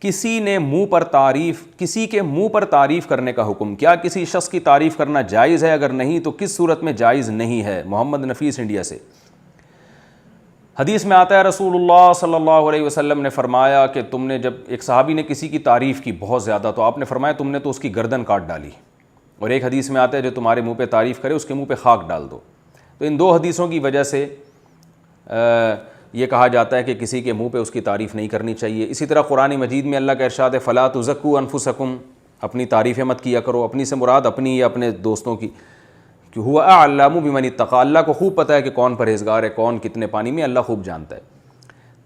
کسی کے منہ پر تعریف کرنے کا حکم، کیا کسی شخص کی تعریف کرنا جائز ہے؟ اگر نہیں تو کس صورت میں جائز نہیں ہے؟ محمد نفیس انڈیا سے۔ حدیث میں آتا ہے رسول اللہ صلی اللہ علیہ وسلم نے فرمایا کہ تم نے جب ایک صحابی نے کسی کی تعریف کی بہت زیادہ تو آپ نے فرمایا تم نے تو اس کی گردن کاٹ ڈالی، اور ایک حدیث میں آتا ہے جو تمہارے منہ پہ تعریف کرے اس کے منہ پہ خاک ڈال دو۔ تو ان دو حدیثوں کی وجہ سے یہ کہا جاتا ہے کہ کسی کے منہ پہ اس کی تعریف نہیں کرنی چاہیے۔ اسی طرح قرآن مجید میں اللہ کا ارشاد ہے فَلَا تُزَكُّوا أَنفُسَكُمْ، اپنی تعریفیں مت کیا کرو، اپنی سے مراد اپنی یا اپنے دوستوں کی، کہ هُوَ أَعْلَمُ بِمَنِ اتَّقَىٰ، اللہ کو خوب پتہ ہے کہ کون پرہیزگار ہے، کون کتنے پانی میں، اللہ خوب جانتا ہے۔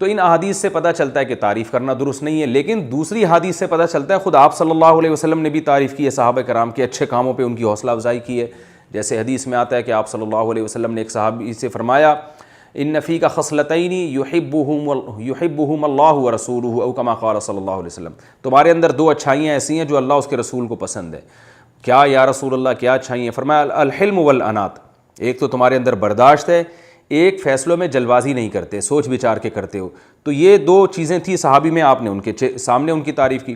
تو ان احادیث سے پتہ چلتا ہے کہ تعریف کرنا درست نہیں ہے، لیکن دوسری حدیث سے پتہ چلتا ہے خود آپ صلی اللہ علیہ وسلم نے بھی تعریف کی ہے صحابہ کرام کے اچھے کاموں پہ، ان کی حوصلہ افزائی کی ہے۔ جیسے حدیث میں آتا ہے کہ آپ صلی اللہ علیہ وسلم نے ایک صحابی سے فرمایا ان فیک خصلتین یحبہم اللہ ورسولہ او کما قال صلی اللہ علیہ وسلم، تمہارے اندر دو اچھائیاں ایسی ہیں جو اللہ اس کے رسول کو پسند ہے۔ کیا یا رسول اللہ، کیا اچھائی ہیں؟ فرمایا الحلم والانات، ایک تو تمہارے اندر برداشت ہے، ایک فیصلوں میں جلد بازی نہیں کرتے، سوچ بچار کے کرتے ہو۔ تو یہ دو چیزیں تھیں صحابی میں، آپ نے ان کے سامنے ان کی تعریف کی۔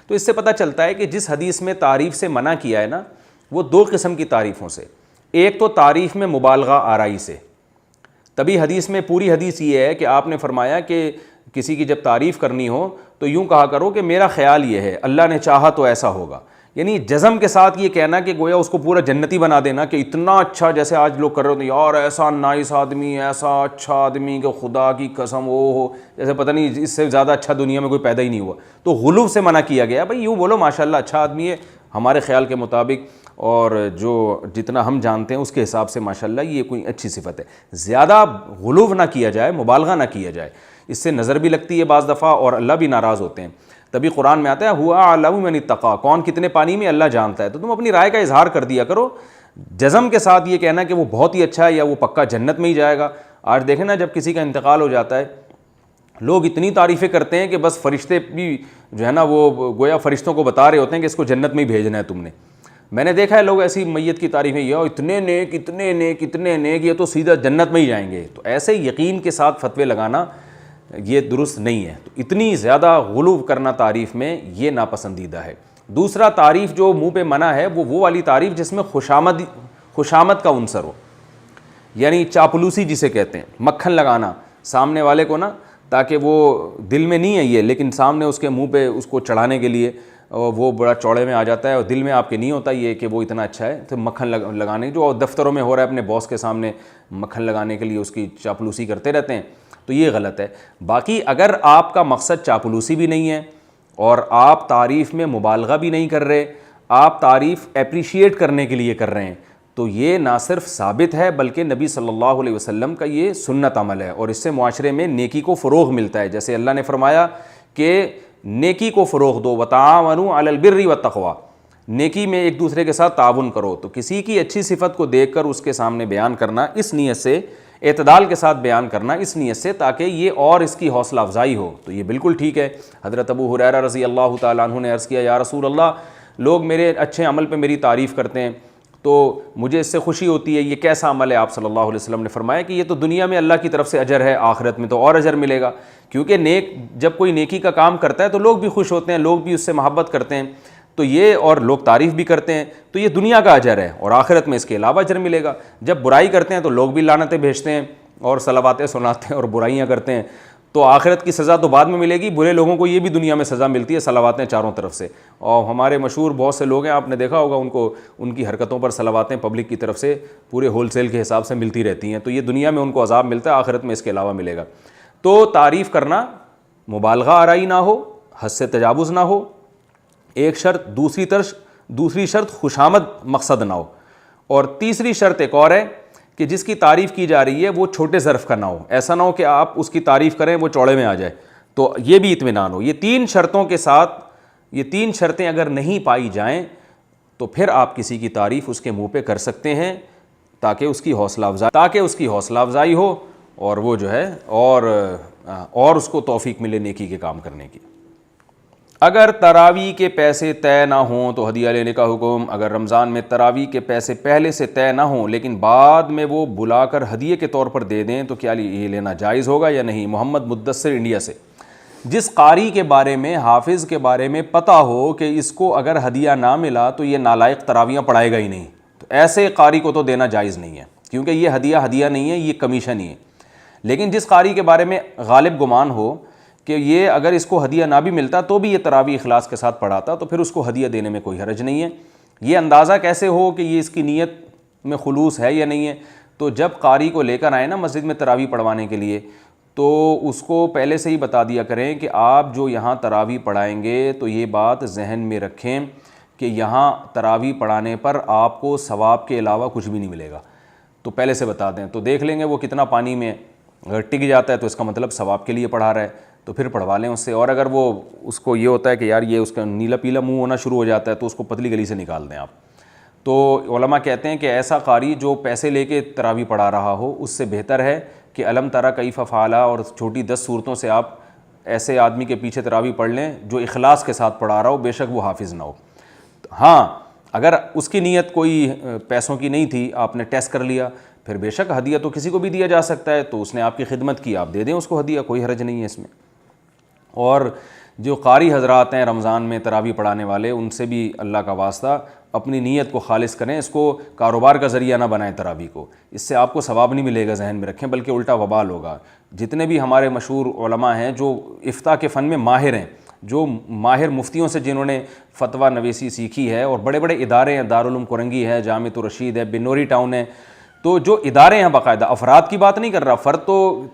تو اس سے پتہ چلتا ہے کہ جس حدیث میں تعریف سے منع کیا ہے نا، وہ دو قسم کی تعریفوں سے، ایک تو تعریف میں مبالغہ آرائی سے، تبھی حدیث میں پوری حدیث یہ ہے کہ آپ نے فرمایا کہ کسی کی جب تعریف کرنی ہو تو یوں کہا کرو کہ میرا خیال یہ ہے، اللہ نے چاہا تو ایسا ہوگا، یعنی جزم کے ساتھ یہ کہنا کہ گویا اس کو پورا جنتی بنا دینا کہ اتنا اچھا، جیسے آج لوگ کر رہے ہوتے ہیں یار ایسا نائس آدمی، ایسا اچھا آدمی کہ خدا کی قسم وہ ہو، جیسے پتہ نہیں اس سے زیادہ اچھا دنیا میں کوئی پیدا ہی نہیں ہوا۔ تو غلو سے منع کیا گیا، بھائی یوں بولو ماشاءاللہ اچھا آدمی ہے ہمارے خیال کے مطابق، اور جو جتنا ہم جانتے ہیں اس کے حساب سے ماشاءاللہ یہ کوئی اچھی صفت ہے۔ زیادہ غلو نہ کیا جائے، مبالغہ نہ کیا جائے، اس سے نظر بھی لگتی ہے بعض دفعہ اور اللہ بھی ناراض ہوتے ہیں۔ تبھی قرآن میں آتا ہے ہوا اعلم من اتقى، کون کتنے پانی میں اللہ جانتا ہے۔ تو تم اپنی رائے کا اظہار کر دیا کرو، جزم کے ساتھ یہ کہنا کہ وہ بہت ہی اچھا ہے یا وہ پکا جنت میں ہی جائے گا۔ آج دیکھیں نا جب کسی کا انتقال ہو جاتا ہے لوگ اتنی تعریفیں کرتے ہیں کہ بس فرشتے بھی جو ہے نا وہ گویا فرشتوں کو بتا رہے ہوتے ہیں کہ اس کو جنت میں ہی بھیجنا ہے تم نے۔ میں نے دیکھا ہے لوگ ایسی میت کی تعریفیں، یا اتنے نیک اتنے نیک اتنے نیک، یہ تو سیدھا جنت میں ہی جائیں گے۔ تو ایسے یقین کے ساتھ فتوے لگانا یہ درست نہیں ہے۔ تو اتنی زیادہ غلو کرنا تعریف میں یہ ناپسندیدہ ہے۔ دوسرا تعریف جو منہ پہ منع ہے وہ والی تعریف جس میں خوشامد کا عنصر ہو، یعنی چاپلوسی جسے کہتے ہیں، مکھن لگانا سامنے والے کو نا، تاکہ وہ دل میں نہیں ہے یہ، لیکن سامنے اس کے منہ پہ اس کو چڑھانے کے لیے وہ بڑا چوڑے میں آ جاتا ہے، اور دل میں آپ کے نہیں ہوتا یہ کہ وہ اتنا اچھا ہے۔ تو مکھن لگانے جو دفتروں میں ہو رہا ہے اپنے باس کے سامنے مکھن لگانے کے لیے اس کی چاپلوسی کرتے رہتے ہیں، تو یہ غلط ہے۔ باقی اگر آپ کا مقصد چاپلوسی بھی نہیں ہے اور آپ تعریف میں مبالغہ بھی نہیں کر رہے، آپ تعریف اپریشیٹ کرنے کے لیے کر رہے ہیں، تو یہ نہ صرف ثابت ہے بلکہ نبی صلی اللہ علیہ وسلم کا یہ سنت عمل ہے، اور اس سے معاشرے میں نیکی کو فروغ ملتا ہے۔ جیسے اللہ نے فرمایا کہ نیکی کو فروغ دو، وتعاونوا علی البر والتقوی، نیکی میں ایک دوسرے کے ساتھ تعاون کرو۔ تو کسی کی اچھی صفت کو دیکھ کر اس کے سامنے بیان کرنا اس نیت سے، اعتدال کے ساتھ بیان کرنا اس نیت سے تاکہ یہ اور اس کی حوصلہ افزائی ہو، تو یہ بالکل ٹھیک ہے۔ حضرت ابو ہریرہ رضی اللہ تعالیٰ عنہ نے عرض کیا یا رسول اللہ، لوگ میرے اچھے عمل پہ میری تعریف کرتے ہیں تو مجھے اس سے خوشی ہوتی ہے، یہ کیسا عمل ہے؟ آپ صلی اللہ علیہ وسلم نے فرمایا کہ یہ تو دنیا میں اللہ کی طرف سے اجر ہے، آخرت میں تو اور اجر ملے گا، کیونکہ جب کوئی نیکی کا کام کرتا ہے تو لوگ بھی خوش ہوتے ہیں، لوگ بھی اس سے محبت کرتے ہیں، تو یہ اور لوگ تعریف بھی کرتے ہیں، تو یہ دنیا کا اجر ہے اور آخرت میں اس کے علاوہ اجر ملے گا۔ جب برائی کرتے ہیں تو لوگ بھی لعنتیں بھیجتے ہیں اور صلواتیں سناتے ہیں اور برائیاں کرتے ہیں، تو آخرت کی سزا تو بعد میں ملے گی، برے لوگوں کو یہ بھی دنیا میں سزا ملتی ہے، صلواتیں چاروں طرف سے۔ اور ہمارے مشہور بہت سے لوگ ہیں، آپ نے دیکھا ہوگا ان کی حرکتوں پر صلواتیں پبلک کی طرف سے پورے ہول سیل کے حساب سے ملتی رہتی ہیں، تو یہ دنیا میں ان کو عذاب ملتا ہے، آخرت میں اس کے علاوہ ملے گا۔ تو تعریف کرنا مبالغہ آرائی نہ ہو، حد سے تجاوز نہ ہو، ایک شرط، دوسری شرط خوشامد مقصد نہ ہو، اور تیسری شرط ایک اور ہے کہ جس کی تعریف کی جا رہی ہے وہ چھوٹے ظرف کا نہ ہو، ایسا نہ ہو کہ آپ اس کی تعریف کریں وہ چوڑے میں آ جائے، تو یہ بھی اطمینان ہو۔ یہ تین شرطوں کے ساتھ، یہ تین شرطیں اگر نہیں پائی جائیں تو پھر آپ کسی کی تعریف اس کے منہ پہ کر سکتے ہیں تاکہ اس کی حوصلہ افزائی ہو اور وہ جو ہے اور اس کو توفیق ملے نیکی کے کام کرنے کی۔ اگر تراویح کے پیسے طے نہ ہوں تو ہدیہ لینے کا حکم۔ اگر رمضان میں تراویح کے پیسے پہلے سے طے نہ ہوں لیکن بعد میں وہ بلا کر ہدیے کے طور پر دے دیں تو کیا یہ لینا جائز ہوگا یا نہیں؟ محمد مدثر انڈیا سے۔ جس قاری کے بارے میں، حافظ کے بارے میں پتہ ہو کہ اس کو اگر ہدیہ نہ ملا تو یہ نالائق تراویاں پڑھائے گا ہی نہیں، تو ایسے قاری کو تو دینا جائز نہیں ہے، کیونکہ یہ ہدیہ نہیں ہے، یہ کمیشن ہی ہے۔ لیکن جس قاری کے بارے میں غالب گمان ہو کہ یہ اگر اس کو ہدیہ نہ بھی ملتا تو بھی یہ تراویح اخلاص کے ساتھ پڑھاتا، تو پھر اس کو ہدیہ دینے میں کوئی حرج نہیں ہے۔ یہ اندازہ کیسے ہو کہ یہ اس کی نیت میں خلوص ہے یا نہیں ہے؟ تو جب قاری کو لے کر آئے نا مسجد میں تراویح پڑھوانے کے لیے، تو اس کو پہلے سے ہی بتا دیا کریں کہ آپ جو یہاں تراویح پڑھائیں گے تو یہ بات ذہن میں رکھیں کہ یہاں تراویح پڑھانے پر آپ کو ثواب کے علاوہ کچھ بھی نہیں ملے گا، تو پہلے سے بتا دیں، تو دیکھ لیں گے وہ کتنا پانی میں اگر ٹک جاتا ہے تو اس کا مطلب ثواب کے لیے پڑھا رہا ہے، تو پھر پڑھوا لیں اس سے۔ اور اگر وہ اس کو یہ ہوتا ہے کہ یار یہ اس کا نیلا پیلا منہ ہونا شروع ہو جاتا ہے تو اس کو پتلی گلی سے نکال دیں آپ۔ تو علماء کہتے ہیں کہ ایسا قاری جو پیسے لے کے تراویح پڑھا رہا ہو اس سے بہتر ہے کہ علم تری کیف فعل اور چھوٹی 10 صورتوں سے آپ ایسے آدمی کے پیچھے تراویح پڑھ لیں جو اخلاص کے ساتھ پڑھا رہا ہو، بے شک وہ حافظ نہ ہو۔ ہاں اگر اس کی نیت کوئی پیسوں کی نہیں تھی، آپ نے ٹیسٹ کر لیا، پھر بے شک ہدیہ تو کسی کو بھی دیا جا سکتا ہے، تو اس نے آپ کی خدمت کی، آپ دے دیں اس کو ہدیہ، کوئی حرج نہیں ہے اس میں۔ اور جو قاری حضرات ہیں رمضان میں تراویح پڑھانے والے، ان سے بھی اللہ کا واسطہ اپنی نیت کو خالص کریں، اس کو کاروبار کا ذریعہ نہ بنائیں تراویح کو، اس سے آپ کو ثواب نہیں ملے گا، ذہن میں رکھیں، بلکہ الٹا وبال ہوگا۔ جتنے بھی ہمارے مشہور علماء ہیں جو افتاء کے فن میں ماہر ہیں، جو ماہر مفتیوں سے جنہوں نے فتویٰ نویسی سیکھی ہے، اور بڑے بڑے ادارے ہیں، دارالعلوم کرنگی ہے، جامعۃ الرشید ہے، بنوری ٹاؤن ہے، تو جو ادارے ہیں باقاعدہ، افراد کی بات نہیں کر رہا، فرد تو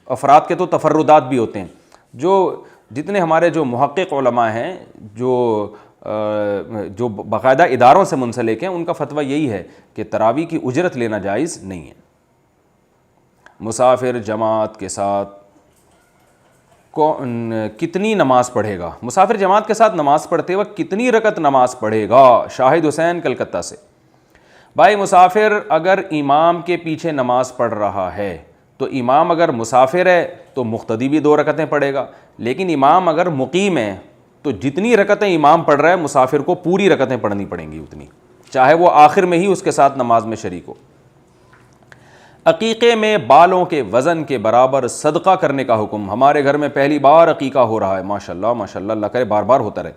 افراد کے تو تفردات بھی ہوتے ہیں، جو جتنے ہمارے جو محقق علماء ہیں جو باقاعدہ اداروں سے منسلک ہیں، ان کا فتویٰ یہی ہے کہ تراویح کی اجرت لینا جائز نہیں ہے۔ مسافر جماعت کے ساتھ کتنی نماز پڑھے گا؟ مسافر جماعت کے ساتھ نماز پڑھتے وقت کتنی رکعت نماز پڑھے گا؟ شاہد حسین کلکتہ سے۔ بھائی مسافر اگر امام کے پیچھے نماز پڑھ رہا ہے تو امام اگر مسافر ہے تو مقتدی بھی 2 رکعتیں پڑھے گا، لیکن امام اگر مقیم ہے تو جتنی رکعتیں امام پڑھ رہا ہے مسافر کو پوری رکعتیں پڑھنی پڑیں گی اتنی، چاہے وہ آخر میں ہی اس کے ساتھ نماز میں شریک ہو۔ عقیقے میں بالوں کے وزن کے برابر صدقہ کرنے کا حکم۔ ہمارے گھر میں پہلی بار عقیقہ ہو رہا ہے، ماشاءاللہ ماشاءاللہ، اللہ کرے بار بار ہوتا رہے۔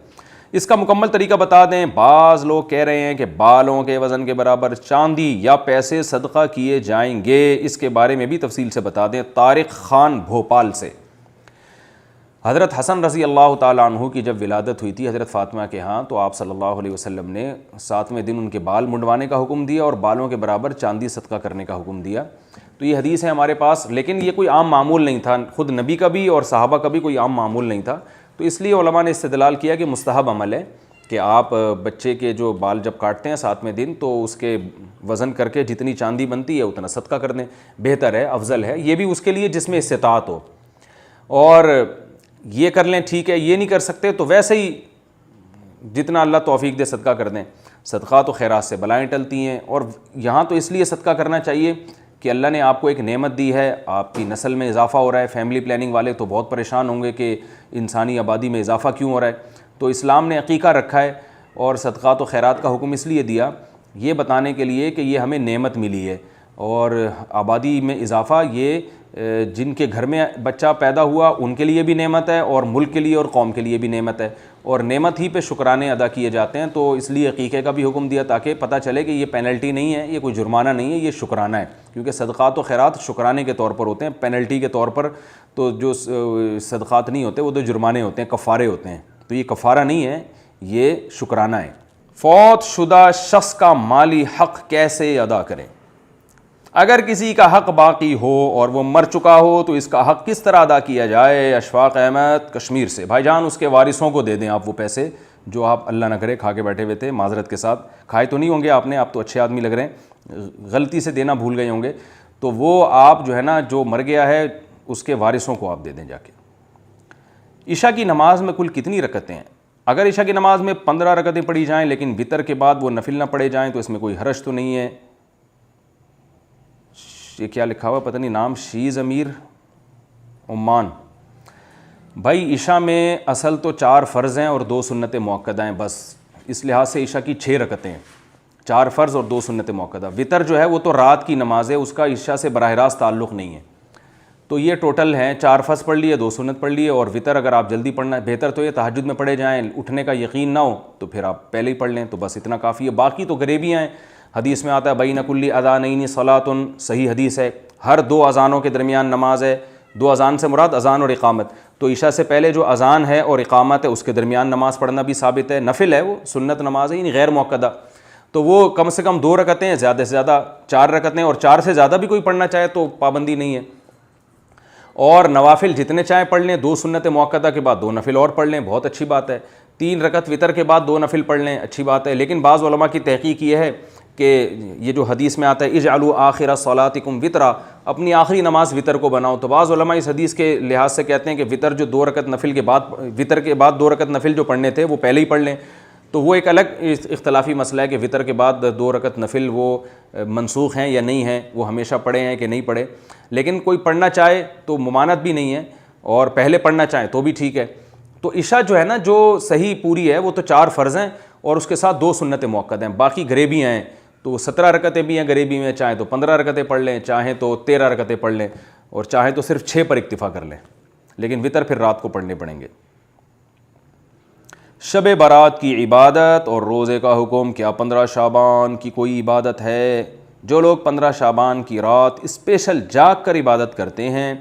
اس کا مکمل طریقہ بتا دیں۔ بعض لوگ کہہ رہے ہیں کہ بالوں کے وزن کے برابر چاندی یا پیسے صدقہ کیے جائیں گے، اس کے بارے میں بھی تفصیل سے بتا دیں۔ طارق خان بھوپال سے۔ حضرت حسن رضی اللہ تعالیٰ عنہ کی جب ولادت ہوئی تھی حضرت فاطمہ کے ہاں، تو آپ صلی اللہ علیہ وسلم نے 7ویں دن ان کے بال منڈوانے کا حکم دیا اور بالوں کے برابر چاندی صدقہ کرنے کا حکم دیا۔ تو یہ حدیث ہے ہمارے پاس، لیکن یہ کوئی عام معمول نہیں تھا، خود نبی کا بھی اور صحابہ کا بھی کوئی عام معمول نہیں تھا، تو اس لیے علماء نے استدلال کیا کہ مستحب عمل ہے کہ آپ بچے کے جو بال جب کاٹتے ہیں 7ویں دن تو اس کے وزن کر کے جتنی چاندی بنتی ہے اتنا صدقہ کر دیں، بہتر ہے، افضل ہے، یہ بھی اس کے لیے جس میں استطاعت ہو۔ اور یہ کر لیں ٹھیک ہے، یہ نہیں کر سکتے تو ویسے ہی جتنا اللہ توفیق دے صدقہ کر دیں۔ صدقات و خیرات سے بلائیں ٹلتی ہیں، اور یہاں تو اس لیے صدقہ کرنا چاہیے کہ اللہ نے آپ کو ایک نعمت دی ہے، آپ کی نسل میں اضافہ ہو رہا ہے۔ فیملی پلاننگ والے تو بہت پریشان ہوں گے کہ انسانی آبادی میں اضافہ کیوں ہو رہا ہے، تو اسلام نے عقیقہ رکھا ہے اور صدقات و خیرات کا حکم اس لیے دیا، یہ بتانے کے لیے کہ یہ ہمیں نعمت ملی ہے، اور آبادی میں اضافہ یہ جن کے گھر میں بچہ پیدا ہوا ان کے لیے بھی نعمت ہے، اور ملک کے لیے اور قوم کے لیے بھی نعمت ہے، اور نعمت ہی پہ شکرانے ادا کیے جاتے ہیں۔ تو اس لیے عقیقے کا بھی حکم دیا تاکہ پتہ چلے کہ یہ پینلٹی نہیں ہے، یہ کوئی جرمانہ نہیں ہے، یہ شکرانہ ہے، کیونکہ صدقات و خیرات شکرانے کے طور پر ہوتے ہیں، پینلٹی کے طور پر تو جو صدقات نہیں ہوتے وہ تو جرمانے ہوتے ہیں، کفارے ہوتے ہیں، تو یہ کفارہ نہیں ہے، یہ شکرانہ ہے۔ فوت شدہ شخص کا مالی حق کیسے ادا کریں؟ اگر کسی کا حق باقی ہو اور وہ مر چکا ہو تو اس کا حق کس طرح ادا کیا جائے؟ اشفاق احمد کشمیر سے۔ بھائی جان اس کے وارثوں کو دے دیں آپ وہ پیسے جو آپ اللہ نہ کرے کھا کے بیٹھے ہوئے تھے، معذرت کے ساتھ کھائے تو نہیں ہوں گے آپ نے، آپ تو اچھے آدمی لگ رہے ہیں، غلطی سے دینا بھول گئے ہوں گے، تو وہ آپ جو ہے نا جو مر گیا ہے اس کے وارثوں کو آپ دے دیں جا کے۔ عشاء کی نماز میں کل کتنی رکعتیں ہیں؟ اگر عشاء کی نماز میں 15 رکعتیں پڑھی جائیں لیکن وتر کے بعد وہ نفل نہ پڑھے جائیں تو اس میں کوئی حرج تو نہیں ہے۔ یہ کیا لکھا ہوا پتہ نہیں نام، شیز امیر عمان۔ بھائی عشاء میں اصل تو 4 فرض ہیں اور 2 سنتیں مؤکدہ ہیں بس، اس لحاظ سے عشاء کی 6 رکعتیں ہیں، 4 فرض اور 2 سنتیں مؤکدہ۔ وتر جو ہے وہ تو رات کی نماز ہے، اس کا عشاء سے براہ راست تعلق نہیں ہے، تو یہ ٹوٹل ہیں 4 فرض پڑھ لیے، 2 سنت پڑھ لیے، اور وطر اگر آپ جلدی پڑھنا، بہتر تو یہ تہجد میں پڑھے جائیں، اٹھنے کا یقین نہ ہو تو پھر آپ پہلے ہی پڑھ لیں، تو بس اتنا کافی ہے۔ باقی تو غریبیاں ہیں، حدیث میں آتا ہے بین کل اذانین صلاۃ، صحیح حدیث ہے، ہر 2 اذانوں کے درمیان نماز ہے۔ 2 اذان سے مراد اذان اور اقامت، تو عشاء سے پہلے جو اذان ہے اور اقامت ہے اس کے درمیان نماز پڑھنا بھی ثابت ہے، نفل ہے، وہ سنت نماز ہے، یعنی غیر موقدہ، تو وہ کم سے کم 2 رکعتیں، زیادہ سے زیادہ 4 رکعتیں، اور 4 سے زیادہ بھی کوئی پڑھنا چاہے تو پابندی نہیں ہے۔ اور نوافل جتنے چاہیں پڑھ لیں، 2 سنت موقدہ کے بعد 2 نفل اور پڑھ لیں، بہت اچھی بات ہے۔ 3 رکعت وطر کے بعد 2 نفل پڑھ لیں، اچھی بات ہے۔ لیکن بعض علماء کی تحقیق یہ ہے کہ یہ جو حدیث میں آتا ہے اجعلوا آخر صلاتکم وطرا، اپنی آخری نماز وطر کو بناؤ، تو بعض علماء اس حدیث کے لحاظ سے کہتے ہیں کہ وطر جو 2 رکعت نفل کے بعد، وطر کے بعد 2 رکعت نفل جو پڑھنے تھے وہ پہلے ہی پڑھ لیں، تو وہ ایک الگ اختلافی مسئلہ ہے کہ وطر کے بعد 2 رکعت نفل وہ منسوخ ہیں یا نہیں ہیں، وہ ہمیشہ پڑھے ہیں کہ نہیں پڑھے۔ لیکن کوئی پڑھنا چاہے تو ممانعت بھی نہیں ہے، اور پہلے پڑھنا چاہیں تو بھی ٹھیک ہے۔ تو عشاء جو ہے نا، جو صحیح پوری ہے وہ تو 4 فرض ہیں اور اس کے ساتھ 2 سنت موقد ہیں، باقی غریبیاں ہیں، تو 17 رکعتیں بھی ہیں غریبی میں، چاہیں تو 15 رکعتیں پڑھ لیں، چاہیں تو 13 رکعتیں پڑھ لیں، اور چاہیں تو صرف 6 پر اکتفا کر لیں، لیکن وطر پھر رات کو پڑھنے پڑیں گے۔ شب برات کی عبادت اور روزے کا حکم، کیا 15 شعبان کی کوئی عبادت ہے؟ جو لوگ 15 شعبان کی رات اسپیشل جاگ کر عبادت کرتے ہیں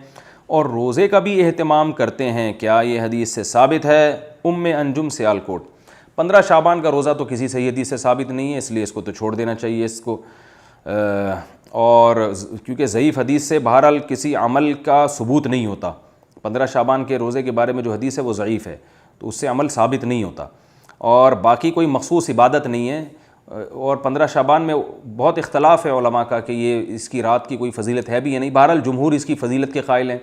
اور روزے کا بھی اہتمام کرتے ہیں، کیا یہ حدیث سے ثابت ہے؟ انجم سیالکوٹ۔ 15 شعبان کا روزہ تو کسی صحیح حدیث سے ثابت نہیں ہے، اس لیے اس کو تو چھوڑ دینا چاہیے اس کو، اور کیونکہ ضعیف حدیث سے بہرحال کسی عمل کا ثبوت نہیں ہوتا۔ 15 شعبان کے روزے کے بارے میں جو حدیث ہے وہ ضعیف ہے، تو اس سے عمل ثابت نہیں ہوتا، اور باقی کوئی مخصوص عبادت نہیں ہے۔ اور 15 شعبان میں بہت اختلاف ہے علماء کا کہ یہ اس کی رات کی کوئی فضیلت ہے بھی یا نہیں، بہرحال جمہور اس کی فضیلت کے قائل ہیں،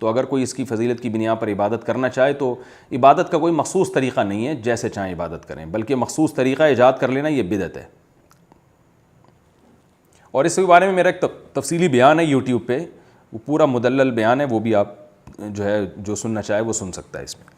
تو اگر کوئی اس کی فضیلت کی بنیاد پر عبادت کرنا چاہے تو عبادت کا کوئی مخصوص طریقہ نہیں ہے، جیسے چاہیں عبادت کریں، بلکہ مخصوص طریقہ ایجاد کر لینا یہ بدعت ہے۔ اور اس کے بارے میں میرا ایک تفصیلی بیان ہے یوٹیوب پہ، وہ پورا مدلل بیان ہے، وہ بھی آپ جو ہے جو سننا چاہے وہ سن سکتا ہے اس میں۔